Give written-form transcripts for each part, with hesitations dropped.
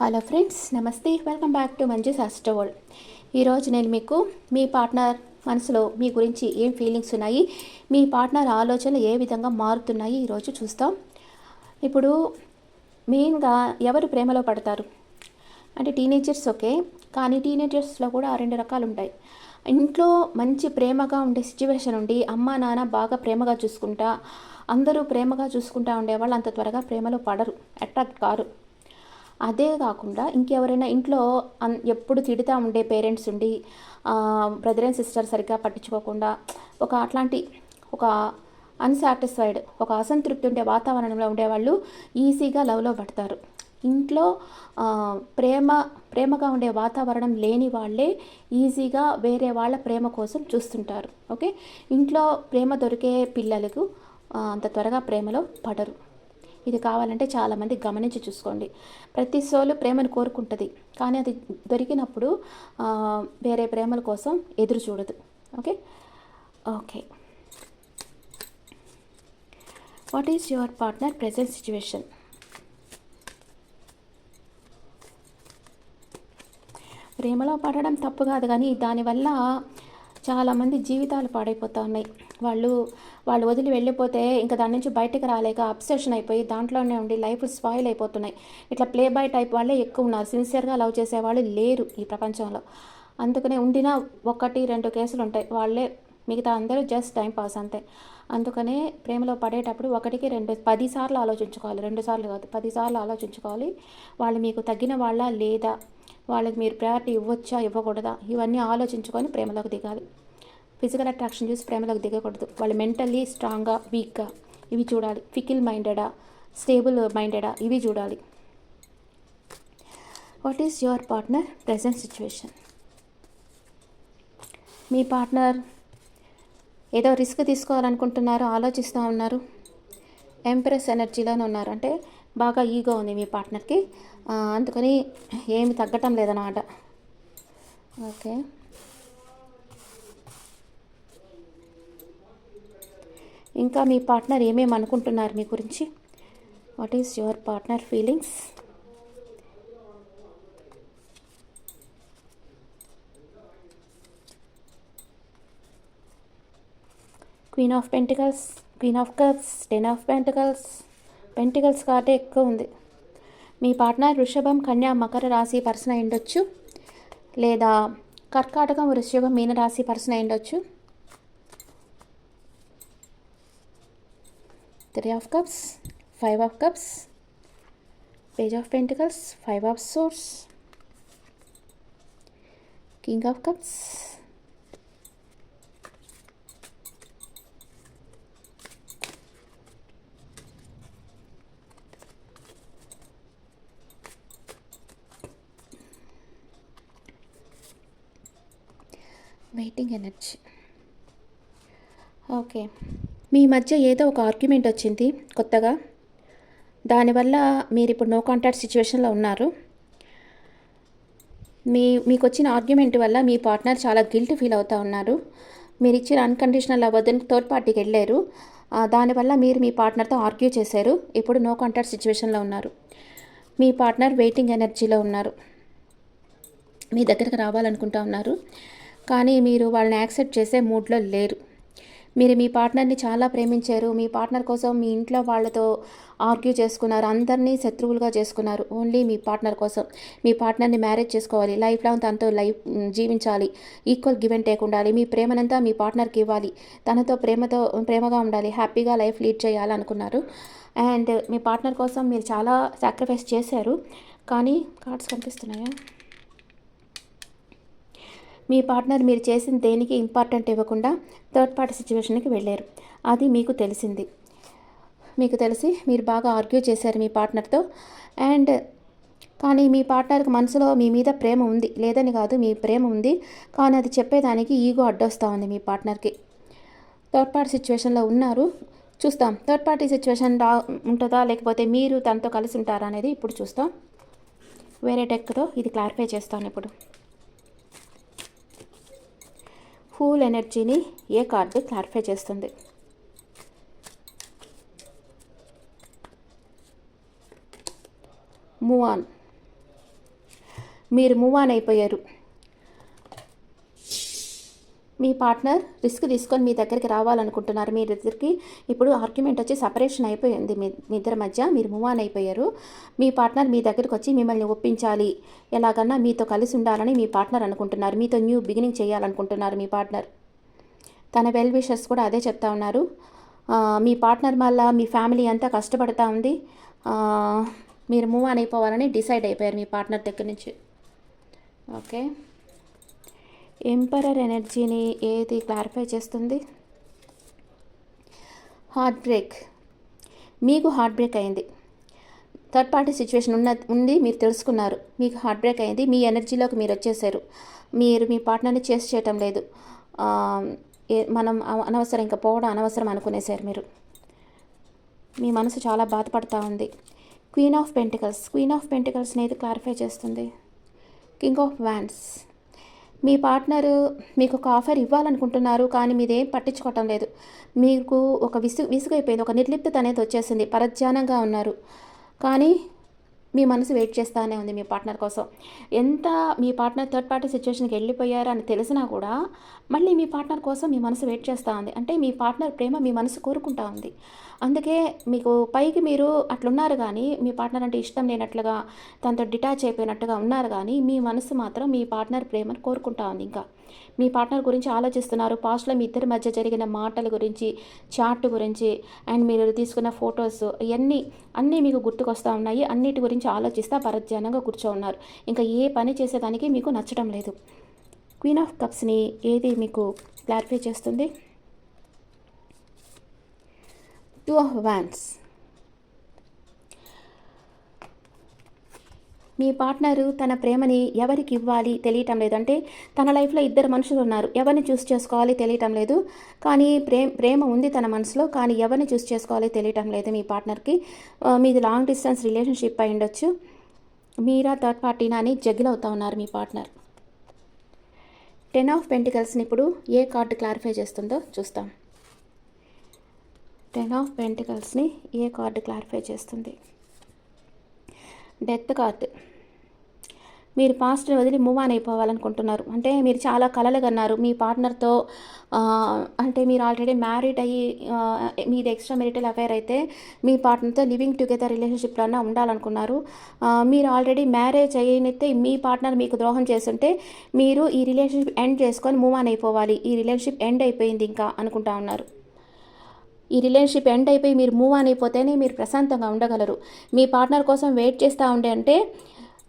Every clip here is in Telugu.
హలో ఫ్రెండ్స్, నమస్తే. వెల్కమ్ బ్యాక్ టు మంజు శాస్త్ర వరల్డ్. ఈరోజు నేను మీకు మీ పార్ట్నర్ మనసులో మీ గురించి ఏం ఫీలింగ్స్ ఉన్నాయి, మీ పార్ట్నర్ ఆలోచనలు ఏ విధంగా మారుతున్నాయి ఈరోజు చూస్తాం. ఇప్పుడు మెయిన్గా ఎవరు ప్రేమలో పడతారు అంటే టీనేజర్స్, ఓకే. కానీ టీనేజర్స్లో కూడా రెండు రకాలు ఉంటాయి. ఇంట్లో మంచి ప్రేమగా ఉండే సిచ్యువేషన్ ఉండి అమ్మ నాన్న బాగా ప్రేమగా చూసుకుంటా, అందరూ ప్రేమగా చూసుకుంటా ఉండేవాళ్ళు అంత త్వరగా ప్రేమలో పడరు, అట్రాక్ట్ కారు. అదే కాకుండా ఇంకెవరైనా ఇంట్లో ఎప్పుడు తిడుతూ ఉండే పేరెంట్స్ ఉండి బ్రదర్ అండ్ సిస్టర్ సరిగ్గా పట్టించుకోకుండా ఒక అన్సాటిస్ఫైడ్, ఒక అసంతృప్తి ఉండే వాతావరణంలో ఉండేవాళ్ళు ఈజీగా లవ్లో పడతారు. ఇంట్లో ప్రేమగా ఉండే వాతావరణం లేని వాళ్ళే ఈజీగా వేరే వాళ్ళ ప్రేమ కోసం చూస్తుంటారు, ఓకే. ఇంట్లో ప్రేమ దొరికే పిల్లలకు అంత త్వరగా ప్రేమలో పడరు. ఇది కావాలంటే చాలామంది గమనించి చూసుకోండి. ప్రతి సోలు ప్రేమను కోరుకుంటుంది, కానీ అది దొరికినప్పుడు వేరే ప్రేమల కోసం ఎదురు చూడదు, okay. Okay, what is your partner present situation? ప్రేమలో పడడం తప్పు కాదు, కానీ దానివల్ల చాలామంది జీవితాలు పాడైపోతూ ఉన్నాయి. వాళ్ళు వదిలి వెళ్ళిపోతే ఇంకా దాని నుంచి బయటకు రాలేక అబ్సెషన్ అయిపోయి దాంట్లోనే ఉండి లైఫ్ స్పాయిల్ అయిపోతున్నాయి. ఇట్లా ప్లే బాయ్ టైప్ వాళ్ళే ఎక్కువ ఉన్నారు, సిన్సియర్గా లవ్ చేసేవాళ్ళు లేరు ఈ ప్రపంచంలో. అందుకనే ఉండిన 1-2 కేసులు ఉంటాయి, వాళ్ళే, మిగతా అందరూ జస్ట్ టైం పాస్ అంతే. అందుకనే ప్రేమలో పడేటప్పుడు 1-2 10 సార్లు ఆలోచించుకోవాలి, 2 సార్లు కాదు, 10 సార్లు ఆలోచించుకోవాలి. వాళ్ళు మీకు తగ్గిన వాళ్ళ లేదా, వాళ్ళకి మీరు ప్రయారిటీ ఇవ్వచ్చా ఇవ్వకూడదా, ఇవన్నీ ఆలోచించుకొని ప్రేమలోకి దిగాలి. ఫిజికల్ అట్రాక్షన్ చూసి ప్రేమలోకి దిగకూడదు. వాళ్ళు మెంటల్లీ స్ట్రాంగ్గా వీక్గా ఇవి చూడాలి. ఫికిల్ మైండెడా స్టేబుల్ మైండెడా ఇవి చూడాలి. What is your partner present situation? Me partner ఏదో రిస్క్ తీసుకోవాలనుకుంటున్నారు, ఆలోచిస్తూ ఉన్నారు, ఎంప్రెస్ ఎనర్జీలోనే ఉన్నారు. అంటే బాగా ఈగో ఉంది మీ పార్ట్నర్కి, అందుకని ఏమి తగ్గటం లేదన్నమాట, ఓకే. ఇంకా మీ పార్ట్నర్ ఏమేమి అనుకుంటున్నారు మీ గురించి? What is your partner feelings? Queen of pentacles, queen of cups, 10 of pentacles కార్డే ఎక్కువ ఉంది. మీ పార్ట్నర్ వృషభం, కన్యా, మకర రాశి పర్సన్ అయి ఉండొచ్చు, లేదా కర్కాటకం, వృషభం, మీన రాశి పర్సన్ అయి ఉండొచ్చు. 3 of cups, 5 of cups, page of pentacles, 5 of swords, king of cups, waiting energy, okay. మీ మధ్య ఏదో ఒక ఆర్గ్యుమెంట్ వచ్చింది కొత్తగా, దానివల్ల మీరు ఇప్పుడు నో కాంటాక్ట్ సిచ్యువేషన్లో ఉన్నారు. మీకు వచ్చిన ఆర్గ్యుమెంట్ వల్ల మీ పార్ట్నర్ చాలా గిల్ట్ ఫీల్ అవుతూ ఉన్నారు. మీరు ఇచ్చిన అన్కండిషనల్ అవ్వదని థర్డ్ పార్టీకి వెళ్ళారు, దానివల్ల మీరు మీ పార్ట్నర్తో ఆర్గ్యూ చేశారు. ఇప్పుడు నో కాంటాక్ట్ సిచ్యువేషన్లో ఉన్నారు. మీ పార్ట్నర్ వెయిటింగ్ ఎనర్జీలో ఉన్నారు, మీ దగ్గరకు రావాలనుకుంటూ ఉన్నారు, కానీ మీరు వాళ్ళని యాక్సెప్ట్ చేసే మూడ్లో లేరు. మీరు మీ పార్ట్నర్ని చాలా ప్రేమించారు, మీ పార్ట్నర్ కోసం మీ ఇంట్లో వాళ్ళతో ఆర్గ్యూ చేసుకున్నారు, అందరినీ శత్రువులుగా చేసుకున్నారు, ఓన్లీ మీ పార్ట్నర్ కోసం. మీ పార్ట్నర్ని మ్యారేజ్ చేసుకోవాలి, లైఫ్ లాంగ్ తనతో జీవించాలి, ఈక్వల్ గివ్ అండ్ టేక్ ఉండాలి, మీ ప్రేమనంతా మీ పార్ట్నర్కి ఇవ్వాలి, తనతో ప్రేమగా ఉండాలి, హ్యాపీగా లైఫ్ లీడ్ చేయాలి అనుకున్నారు. అండ్ మీ పార్ట్నర్ కోసం మీరు చాలా సాక్రిఫైస్ చేశారు, కానీ కార్డ్స్ కనిపిస్తున్నాయా? మీ పార్ట్నర్ మీరు చేసిన దేనికి ఇంపార్టెంట్ ఇవ్వకుండా థర్డ్ పార్టీ సిచ్యువేషన్కి వెళ్ళారు. అది మీకు తెలిసి మీరు బాగా ఆర్గ్యూ చేశారు మీ పార్ట్నర్తో. కానీ మీ పార్ట్నర్కి మనసులో మీ మీద ప్రేమ ఉంది, లేదని కాదు, మీ ప్రేమ ఉంది, కానీ అది చెప్పేదానికి ఈగో అడ్డొస్తూ ఉంది మీ పార్ట్నర్కి. థర్డ్ పార్టీ సిచ్యువేషన్లో ఉన్నారు, చూస్తాం. థర్డ్ పార్టీ సిచ్యువేషన్ ఉంటుందా లేకపోతే మీరు తనతో కలిసి ఉంటారా అనేది ఇప్పుడు చూస్తాం. వేరే డెక్తో ఇది క్లారిఫై చేస్తాను ఇప్పుడు. ఫూల్ ఎనర్జీని ఏ కార్డు క్లారిఫై చేస్తుంది? మూవ్ ఆన్, మీరు మూవ్ ఆన్ అయిపోయారు. మీ పార్ట్నర్ రిస్క్ తీసుకొని మీ దగ్గరికి రావాలనుకుంటున్నారు. మీ ఇద్దరికి ఇప్పుడు ఆర్గ్యుమెంట్ వచ్చి సపరేషన్ అయిపోయింది మీ ఇద్దరి మధ్య. మీరు మూవ్ ఆన్ అయిపోయారు. మీ పార్ట్నర్ మీ దగ్గరికి వచ్చి మిమ్మల్ని ఒప్పించాలి, ఎలాగన్నా మీతో కలిసి ఉండాలని మీ పార్ట్నర్ అనుకుంటున్నారు. మీతో న్యూ బిగినింగ్ చేయాలనుకుంటున్నారు మీ పార్ట్నర్. తన వెల్ విషెస్ కూడా అదే చెప్తా ఉన్నారు. మీ పార్ట్నర్ వల్ల మీ ఫ్యామిలీ అంతా కష్టపడుతూ ఉంది. మీరు మూవ్ ఆన్ అయిపోవాలని డిసైడ్ అయిపోయారు మీ పార్ట్నర్ దగ్గర నుంచి. ఓకే, ఎంపరర్ ఎనర్జీని ఏది క్లారిఫై చేస్తుంది? Heart break. మీకు హార్ట్ బ్రేక్ అయింది. థర్డ్ పార్టీ సిచ్యువేషన్ ఉంది, మీరు తెలుసుకున్నారు. మీకు హార్ట్ బ్రేక్ అయింది. మీ ఎనర్జీలోకి మీరు వచ్చేసారు. మీరు మీ పార్ట్నర్ని చేస్ చేయటం లేదు. మనం అనవసరం, ఇంకా పోవడం అనవసరం అనుకునేసారు మీరు. మీ మనసు చాలా బాధపడుతూ ఉంది. Queen of pentacles. Queen of పెంటికల్స్ని ఏది క్లారిఫై చేస్తుంది? King of wands. మీ పార్ట్నరు మీకు ఒక ఆఫర్ ఇవ్వాలనుకుంటున్నారు, కానీ మీదేం పట్టించుకోవటం లేదు. మీకు ఒక విసుగైపోయింది, ఒక నిర్లిప్తత అనేది వచ్చేసింది. పరధ్యానంగా ఉన్నారు, కానీ మీ మనసు వెయిట్ చేస్తూనే ఉంది మీ పార్ట్నర్ కోసం. ఎంత మీ పార్ట్నర్ థర్డ్ పార్టీ సిచ్యువేషన్కి వెళ్ళిపోయారు అని తెలిసినా కూడా మళ్ళీ మీ పార్ట్నర్ కోసం మీ మనసు వెయిట్ చేస్తూ ఉంది. అంటే మీ పార్ట్నర్ ప్రేమ మీ మనసు కోరుకుంటా ఉంది. అందుకే మీకు పైకి మీరు అట్లున్నారు, కానీ మీ పార్ట్నర్ అంటే ఇష్టం లేనట్లుగా, తనతో డిటాచ్ అయిపోయినట్టుగా ఉన్నారు, కానీ మీ మనసు మాత్రం మీ పార్ట్నర్ ప్రేమను కోరుకుంటా ఉంది. ఇంకా మీ పార్ట్నర్ గురించి ఆలోచిస్తున్నారు. పాస్ట్లో మీ ఇద్దరి మధ్య జరిగిన మాటల గురించి, చాట్ గురించి, అండ్ మీరు తీసుకున్న ఫొటోస్, అన్నీ మీకు గుర్తుకొస్తూ ఉన్నాయి. అన్నిటి గురించి ఆలోచిస్తూ పరధ్యానంగా కూర్చో ఉన్నారు. ఇంకా ఏ పని చేసేదానికి మీకు నచ్చడం లేదు. క్వీన్ ఆఫ్ కప్స్ని ఏది మీకు క్లారిఫై చేస్తుంది? Two of wands. మీ పార్ట్నరు తన ప్రేమని ఎవరికి ఇవ్వాలి తెలియటం లేదు. అంటే తన లైఫ్లో ఇద్దరు మనుషులు ఉన్నారు, ఎవరిని చూస్ చేసుకోవాలి తెలియటం లేదు. కానీ ప్రేమ ఉంది తన మనసులో, కానీ ఎవరిని చూస్ చేసుకోవాలి తెలియటం లేదు మీ పార్ట్నర్కి. మీది లాంగ్ డిస్టెన్స్ రిలేషన్షిప్ అయి ఉండొచ్చు. మీరా థర్డ్ పార్టీనా అని జగిల్ అవుతా ఉన్నారు మీ పార్ట్నర్. 10 ఆఫ్ పెంటికల్స్ని ఇప్పుడు ఏ కార్డు క్లారిఫై చేస్తుందో చూస్తాం. 10 ఆఫ్ పెంటికల్స్ని ఏ కార్డు క్లారిఫై చేస్తుంది? Death card. మీరు పాస్ట్ని వదిలి మూవ్ ఆన్ అయిపోవాలనుకుంటున్నారు. అంటే మీరు చాలా కలలు కన్నారు మీ పార్ట్నర్తో. అంటే మీరు ఆల్రెడీ మ్యారీడ్ అయ్యి మీది ఎక్స్ట్రా మెరిటల్ అఫైర్ అయితే మీ పార్ట్నర్తో లివింగ్ టుగెదర్ రిలేషన్షిప్లో ఉండాలనుకున్నారు. మీరు ఆల్రెడీ మ్యారేజ్ అయినైతే మీ పార్ట్నర్ మీకు ద్రోహం చేస్తుంటే మీరు ఈ రిలేషన్షిప్ ఎండ్ చేసుకొని మూవ్ ఆన్ అయిపోవాలి. ఈ రిలేషన్షిప్ ఎండ్ అయిపోయింది ఇంకా అనుకుంటా ఉన్నారు. ఈ రిలేషన్షిప్ ఎండ్ అయిపోయి మీరు మూవ్ ఆన్ అయిపోతేనే మీరు ప్రశాంతంగా ఉండగలరు. మీ పార్ట్నర్ కోసం వెయిట్ చేస్తూ ఉండే అంటే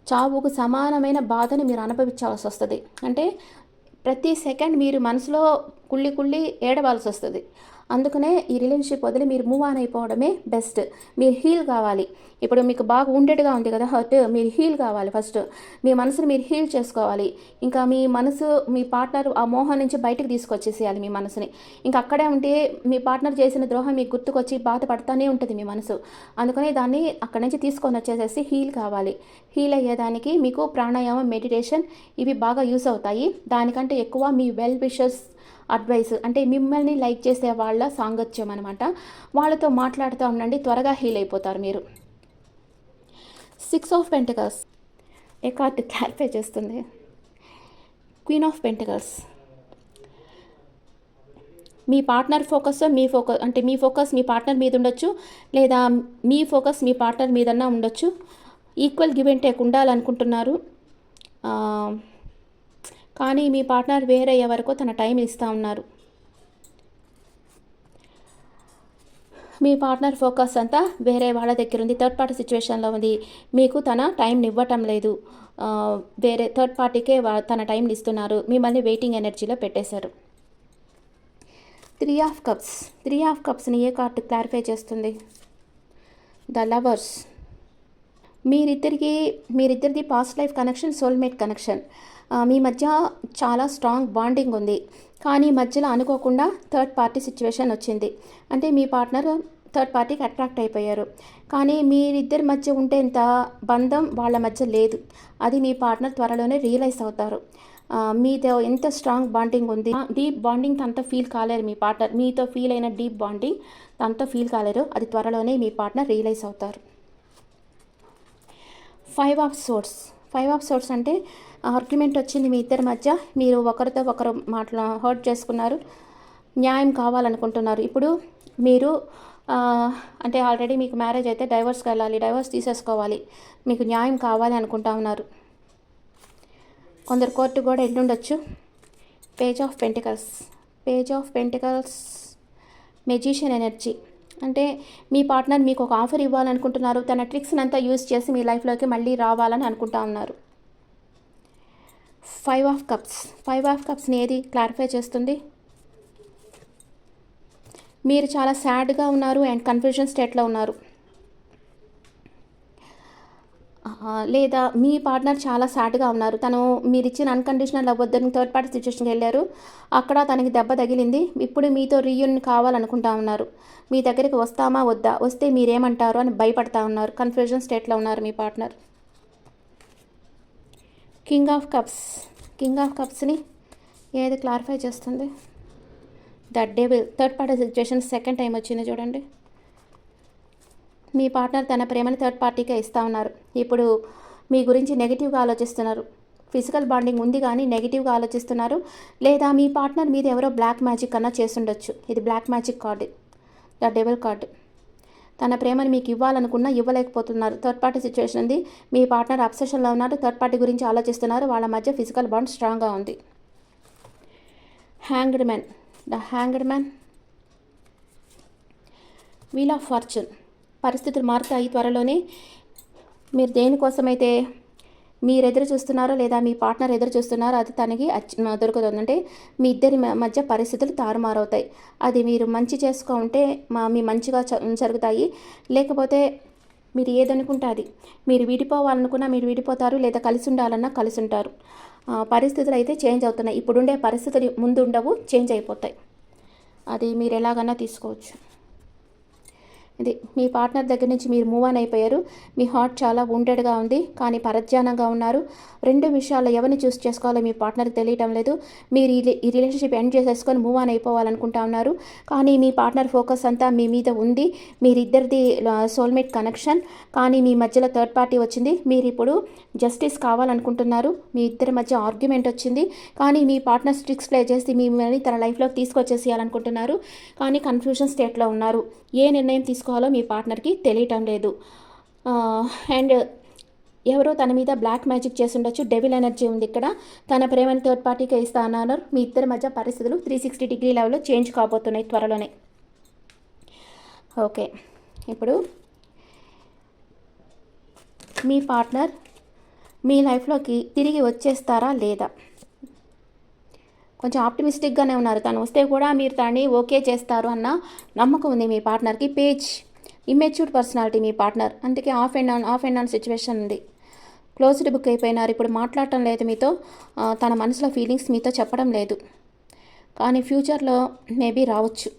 చావుకు సమానమైన బాధని మీరు అనుభవించాల్సి వస్తుంది. అంటే ప్రతి సెకండ్ మీరు మనసులో కుళ్ళి ఏడవాల్సి వస్తుంది. అందుకనే ఈ రిలేషన్షిప్ వదిలి మీరు మూవ్ ఆన్ అయిపోవడమే బెస్ట్. మీరు హీల్ కావాలి. ఇప్పుడు మీకు బాగా ఉండేట్టుగా ఉంది కదా హర్ట్, మీరు హీల్ కావాలి. ఫస్ట్ మీ మనసుని మీరు హీల్ చేసుకోవాలి. ఇంకా మీ మనసు మీ పార్ట్నర్ ఆ మోహం నుంచి బయటకు తీసుకొచ్చేసేయాలి మీ మనసుని. ఇంకా అక్కడే ఉంటే మీ పార్ట్నర్ చేసిన ద్రోహం మీకు గుర్తుకొచ్చి బాధపడుతూనే ఉంటుంది మీ మనసు. అందుకని దాన్ని అక్కడి నుంచి తీసుకొని వచ్చేసేసి హీల్ కావాలి. హీల్ అయ్యేదానికి మీకు ప్రాణాయామం, మెడిటేషన్ ఇవి బాగా యూస్ అవుతాయి. దానికంటే ఎక్కువ మీ వెల్ విషర్స్ అడ్వైస్, అంటే మిమ్మల్ని లైక్ చేసే వాళ్ళ సాంగత్యం అనమాట. వాళ్ళతో మాట్లాడుతూ ఉండండి, త్వరగా హీల్ అయిపోతారు మీరు. 6 ఆఫ్ పెంటికల్స్ ఏ కార్డు క్లారిఫై చేస్తుంది? Queen of pentacles. మీ పార్ట్నర్ ఫోకస్ అంటే మీ ఫోకస్ మీ పార్ట్నర్ మీద ఉండొచ్చు, లేదా మీ ఫోకస్ మీ పార్ట్నర్ మీదన్నా ఉండొచ్చు. ఈక్వల్ గివ్ అండ్ టేక్ ఉండాలనుకుంటున్నారు. కానీ మీ పార్ట్నర్ వేరే ఎవరికో తన టైం ఇస్తూ ఉన్నారు. మీ పార్ట్నర్ ఫోకస్ అంతా వేరే వాళ్ళ దగ్గర ఉంది, థర్డ్ పార్టీ సిచ్యువేషన్లో ఉంది. మీకు తన టైంని ఇవ్వటం లేదు. వేరే థర్డ్ పార్టీకే తన టైంని ఇస్తున్నారు. మిమ్మల్ని వెయిటింగ్ ఎనర్జీలో పెట్టేశారు. 3 ఆఫ్ కప్స్. 3 ఆఫ్ కప్స్ని ఏ కార్డు క్లారిఫై చేస్తుంది? The lovers. మీరిద్దరిది past life connection, soulmate connection. మీ మధ్య చాలా స్ట్రాంగ్ బాండింగ్ ఉంది, కానీ మధ్యలో అనుకోకుండా థర్డ్ పార్టీ సిచ్యువేషన్ వచ్చింది. అంటే మీ పార్ట్నర్ థర్డ్ పార్టీకి అట్రాక్ట్ అయిపోయారు. కానీ మీరిద్దరి మధ్య ఉండేంత బంధం వాళ్ళ మధ్య లేదు. అది మీ పార్ట్నర్ త్వరలోనే రియలైజ్ అవుతారు. మీతో ఎంత స్ట్రాంగ్ బాండింగ్ ఉంది, డీప్ బాండింగ్ తనతో ఫీల్ కాలేరు మీ పార్ట్నర్. మీతో ఫీల్ అయిన డీప్ బాండింగ్ తనతో ఫీల్ కాలేరు. అది త్వరలోనే మీ పార్ట్నర్ రియలైజ్ అవుతారు. 5 ఆఫ్ సోర్డ్స్. 5 ఆఫ్ సోర్స్ అంటే ఆర్గ్యుమెంట్ వచ్చింది మీ ఇద్దరి మధ్య. మీరు ఒకరితో ఒకరు హర్ట్ చేసుకున్నారు, న్యాయం కావాలనుకుంటున్నారు. ఇప్పుడు మీరు అంటే ఆల్రెడీ మీకు మ్యారేజ్ అయితే డైవర్స్కి వెళ్ళాలి, డైవర్స్ తీసేసుకోవాలి, మీకు న్యాయం కావాలి అనుకుంటా ఉన్నారు. కొందరు కోర్టు కూడా వెళ్ళుండొచ్చు. Page of pentacles, magician energy అంటే మీ పార్ట్నర్ మీకు ఒక ఆఫర్ ఇవ్వాలనుకుంటున్నారు. తన ట్రిక్స్ని అంతా యూజ్ చేసి మీ లైఫ్లోకి మళ్ళీ రావాలని అనుకుంటా ఉన్నారు. 5 ఆఫ్ కప్స్ని ఏది క్లారిఫై చేస్తుంది? మీరు చాలా సాడ్గా ఉన్నారు అండ్ కన్ఫ్యూజన్ స్టేట్లో ఉన్నారు. లేదా మీ పార్ట్నర్ చాలా సాడ్గా ఉన్నారు. తను మీరు ఇచ్చిన అన్కండిషనల్ లవ్ వద్దని థర్డ్ పార్టీ సిచ్యువేషన్కి వెళ్ళారు. అక్కడ తనకి దెబ్బ తగిలింది. ఇప్పుడు మీతో రీయూనియన్ కావాలనుకుంటా ఉన్నారు. మీ దగ్గరికి వస్తామా వద్దా, వస్తే మీరేమంటారు అని భయపడతా ఉన్నారు. కన్ఫ్యూజన్ స్టేట్లో ఉన్నారు మీ పార్ట్నర్. కింగ్ ఆఫ్ కప్స్ని ఏది క్లారిఫై చేస్తుంది? The devil. Third party situation second time వచ్చింది చూడండి. మీ పార్ట్నర్ తన ప్రేమని థర్డ్ పార్టీకే ఇస్తూ ఉన్నారు. ఇప్పుడు మీ గురించి నెగిటివ్గా ఆలోచిస్తున్నారు. ఫిజికల్ బాండింగ్ ఉంది కానీ నెగిటివ్గా ఆలోచిస్తున్నారు. లేదా మీ పార్ట్నర్ మీద ఎవరో బ్లాక్ మ్యాజిక్ అన్నా చేస్తుండొచ్చు. ఇది black magic card, the devil card. తన ప్రేమని మీకు ఇవ్వాలనుకున్నా ఇవ్వలేకపోతున్నారు. థర్డ్ పార్టీ సిచ్యువేషన్ ఉంది. మీ పార్ట్నర్ అబ్సెషన్లో ఉన్నారు. థర్డ్ పార్టీ గురించి ఆలోచిస్తున్నారు. వాళ్ళ మధ్య ఫిజికల్ బాండ్ స్ట్రాంగ్గా ఉంది. The hanged man, wheel of fortune. పరిస్థితులు మారుతాయి త్వరలోనే. మీరు దేనికోసమైతే మీరు ఎదురు చూస్తున్నారో లేదా మీ పార్ట్నర్ ఎదురు చూస్తున్నారో అది తనకి దొరుకుతుందంటే మీ ఇద్దరి మధ్య పరిస్థితులు తారుమారవుతాయి. అది మీరు మంచి చేసుకుంటే మీ మంచిగా జరుగుతాయి. లేకపోతే మీరు ఏదనుకుంటే అది. మీరు విడిపోవాలనుకున్నా మీరు విడిపోతారు, లేదా కలిసి ఉండాలన్నా కలిసి ఉంటారు. పరిస్థితులు అయితే చేంజ్ అవుతున్నాయి. ఇప్పుడుండే పరిస్థితులు ముందు ఉండవు, చేంజ్ అయిపోతాయి. అది మీరు ఎలాగన్నా తీసుకోవచ్చు. ఇది మీ పార్ట్నర్ దగ్గర నుంచి మీరు మూవ్ ఆన్ అయిపోయారు. మీ హార్ట్ చాలా వూండెడ్గా ఉంది, కానీ పరధ్యానంగా ఉన్నారు. 2 విషయాల్లో ఎవరిని చూస్ చేసుకోవాలో మీ పార్ట్నర్కి తెలియటం లేదు. మీరు ఈ రిలేషన్షిప్ ఎండ్ చేసేసుకొని మూవ్ ఆన్ అయిపోవాలనుకుంటా ఉన్నారు. కానీ మీ పార్ట్నర్ ఫోకస్ అంతా మీ మీద ఉంది. మీరిద్దరిది సోల్మేట్ కనెక్షన్, కానీ మీ మధ్యలో థర్డ్ పార్టీ వచ్చింది. మీరు ఇప్పుడు జస్టిస్ కావాలనుకుంటున్నారు. మీ ఇద్దరి మధ్య ఆర్గ్యుమెంట్ వచ్చింది, కానీ మీ పార్ట్నర్ ట్రిక్స్ ప్లే చేసి మిమ్మల్ని తన లైఫ్లోకి తీసుకొచ్చేసేయాలనుకుంటున్నారు. కానీ కన్ఫ్యూజన్ స్టేట్లో ఉన్నారు. ఏ నిర్ణయం తీసుకోవాలో మీ పార్ట్నర్కి తెలియటం లేదు. అండ్ ఎవరో తన మీద బ్లాక్ మ్యాజిక్ చేసి ఉండొచ్చు. డెవిల్ ఎనర్జీ ఉంది ఇక్కడ. తన ప్రేమని థర్డ్ పార్టీకి ఇస్తా అన్నారు. మీ ఇద్దరి మధ్య పరిస్థితులు 360 డిగ్రీ లెవెల్లో చేంజ్ కాబోతున్నాయి త్వరలోనే. ఓకే, ఇప్పుడు మీ పార్ట్నర్ మీ లైఫ్లోకి తిరిగి వచ్చేస్తారా లేదా? కొంచెం ఆప్టిమిస్టిక్గానే ఉన్నారు. తను వస్తే కూడా మీరు తనని ఓకే చేస్తారు అన్న నమ్మకం ఉంది మీ పార్ట్నర్కి. పేజ్, ఇమ్మెచ్యూర్డ్ పర్సనాలిటీ మీ పార్ట్నర్. అందుకే ఆఫ్ అండ్ ఆన్ సిచ్యువేషన్ ఉంది. క్లోజ్డ్ బుక్ అయిపోయినారు. ఇప్పుడు మాట్లాడటం లేదు మీతో. తన మనసులో ఫీలింగ్స్ మీతో చెప్పడం లేదు. కానీ ఫ్యూచర్లో మేబీ రావచ్చు,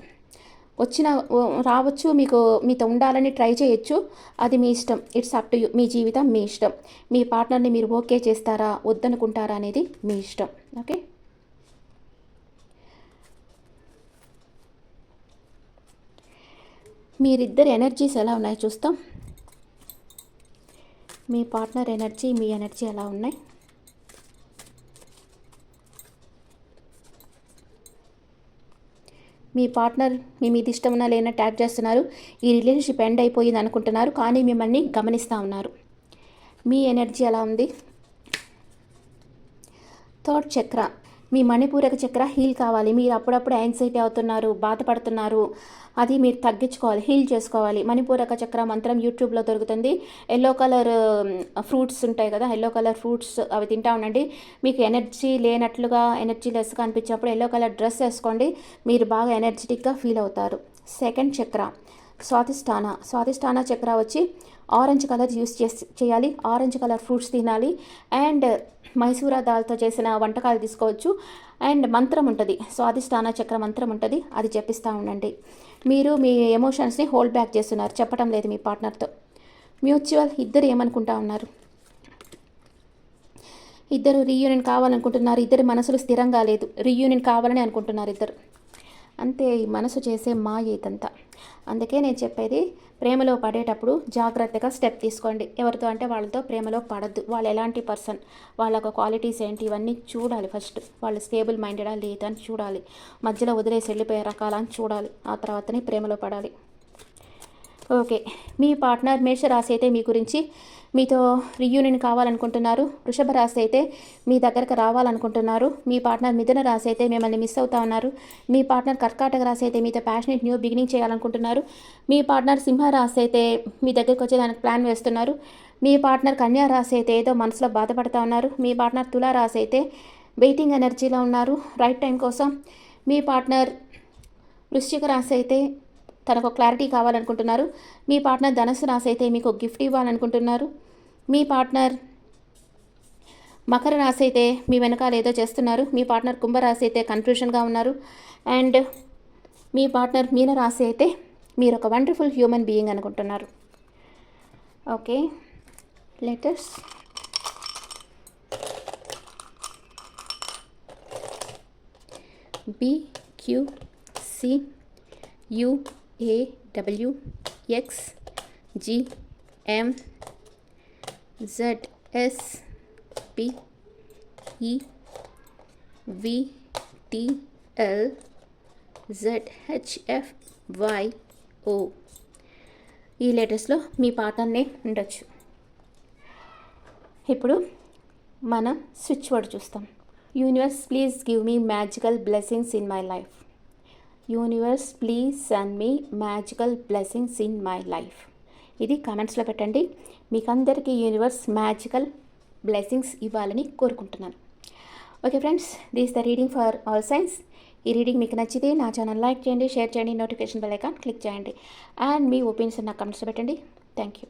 మీతో ఉండాలని ట్రై చేయొచ్చు. అది మీ ఇష్టం. It's up to you. మీ జీవితం మీ ఇష్టం. మీ పార్ట్నర్ని మీరు ఓకే చేస్తారా వద్దనుకుంటారా అనేది మీ ఇష్టం. ఓకే, మీరిద్దరు ఎనర్జీస్ ఎలా ఉన్నాయి చూస్తాం. మీ పార్ట్నర్ ఎనర్జీ, మీ ఎనర్జీ ఎలా ఉన్నాయి? మీ పార్ట్నర్ మీ మీద ఇష్టం ఉన్నా లేనా ట్యాగ్ చేస్తున్నారు. ఈ రిలేషన్షిప్ ఎండ్ అయిపోయింది అనుకుంటున్నారు, కానీ మిమ్మల్ని గమనిస్తూ ఉన్నారు. మీ ఎనర్జీ ఎలా ఉంది? థర్డ్ చక్ర, మీ మణిపూరక చక్ర హీల్ కావాలి. మీరు అప్పుడప్పుడు యాంగ్జైటీ అవుతున్నారు, బాధపడుతున్నారు. అది మీరు తగ్గించుకోవాలి, హీల్ చేసుకోవాలి. మణిపూరక చక్ర మంత్రం యూట్యూబ్లో దొరుకుతుంది. ఎల్లో కలర్ ఫ్రూట్స్ ఉంటాయి కదా, ఎల్లో కలర్ ఫ్రూట్స్ అవి తింటా ఉండండి. మీకు ఎనర్జీ లేనట్లుగా, ఎనర్జీ లెస్గా అనిపించినప్పుడు ఎల్లో కలర్ డ్రెస్ వేసుకోండి. మీరు బాగా ఎనర్జెటిక్గా ఫీల్ అవుతారు. సెకండ్ చక్ర స్వాదిష్టాన చక్ర వచ్చి ఆరెంజ్ కలర్ యూస్ చేయాలి. ఆరెంజ్ కలర్ ఫ్రూట్స్ తినాలి. అండ్ మైసూరా దాల్తో చేసిన వంటకాలు తీసుకోవచ్చు. అండ్ మంత్రం ఉంటుంది, స్వాదిష్టాన చక్ర మంత్రం ఉంటుంది, అది చెప్పిస్తూ ఉండండి. మీరు మీ ఎమోషన్స్ని హోల్డ్ బ్యాక్ చేస్తున్నారు, చెప్పడం లేదు మీ పార్ట్నర్తో. మ్యూచువల్, ఇద్దరు ఏమనుకుంటా ఉన్నారు? ఇద్దరు రీయూనియన్ కావాలనుకుంటున్నారు. ఇద్దరు మనసులు స్థిరంగా లేదు, రీయూనియన్ కావాలని అనుకుంటున్నారు ఇద్దరు. అంతే, ఈ మనసు చేసే మాయ ఇదంతా. అందుకే నేను చెప్పేది, ప్రేమలో పడేటప్పుడు జాగ్రత్తగా స్టెప్ తీసుకోండి. ఎవరితో అంటే వాళ్ళతో ప్రేమలో పడద్దు. వాళ్ళు ఎలాంటి పర్సన్, వాళ్ళ ఒక క్వాలిటీస్ ఏంటి, ఇవన్నీ చూడాలి ఫస్ట్. వాళ్ళు స్టేబుల్ మైండెడా లేదా అని చూడాలి. మధ్యలో వదిలేసి వెళ్ళిపోయే రకాలని చూడాలి. ఆ తర్వాతనే ప్రేమలో పడాలి. ఓకే, మీ పార్ట్నర్ మేషరాశి అయితే మీ గురించి మీతో రీయూనియన్ కావాలనుకుంటున్నారు. వృషభ రాశి అయితే మీ దగ్గరకు రావాలనుకుంటున్నారు. మీ పార్ట్నర్ మిథున రాశి అయితే మిమ్మల్ని మిస్ అవుతా ఉన్నారు. మీ పార్ట్నర్ కర్కాటక రాశి అయితే మీతో ప్యాషనేట్ న్యూ బిగినింగ్ చేయాలనుకుంటున్నారు. మీ పార్ట్నర్ సింహ రాశి అయితే మీ దగ్గరికి వచ్చేదానికి ప్లాన్ వేస్తున్నారు. మీ పార్ట్నర్ కన్యా రాశి అయితే ఏదో మనసులో బాధపడుతూ ఉన్నారు. మీ పార్ట్నర్ తులా రాశి అయితే వెయిటింగ్ ఎనర్జీలో ఉన్నారు రైట్ టైం కోసం. మీ పార్ట్నర్ వృశ్చిక రాశి అయితే తనకు క్లారిటీ కావాలనుకుంటున్నారు. మీ పార్ట్నర్ ధనుసు రాశి అయితే మీకు గిఫ్ట్ ఇవ్వాలనుకుంటున్నారు. మీ పార్ట్నర్ మకర రాశి అయితే మీ వెనకాల ఏదో చేస్తున్నారు. మీ పార్ట్నర్ కుంభరాశి అయితే కన్ఫ్యూషన్గా ఉన్నారు. అండ్ మీ పార్ట్నర్ మీన రాశి అయితే మీరు ఒక వండర్ఫుల్ హ్యూమన్ బీయింగ్ అనుకుంటున్నారు. Okay, letters BQCUAWXGMZSPEVTLZHFYO. ఈ లెటర్స్లో మీ పార్ట్నర్నే ఉండొచ్చు. ఇప్పుడు మనం స్విచ్ వర్డ్ చూస్తాం. Universe please give me magical blessings in my life. Universe please send me magical blessings in my life. ఇది కామెంట్స్లో పెట్టండి. మీకు అందరికీ యూనివర్స్ మ్యాజికల్ బ్లెస్సింగ్స్ ఇవ్వాలని కోరుకుంటున్నాను. Okay friends, this the reading for all science. ఈ రీడింగ్ మీకు నచ్చితే నా ఛానల్ లైక్ చేయండి, షేర్ చేయండి, నోటిఫికేషన్ బెల్ ఐకాన్ క్లిక్ చేయండి. అండ్ మీ ఒపీనియన్స్ నాకు కామెంట్స్లో పెట్టండి. Thank you.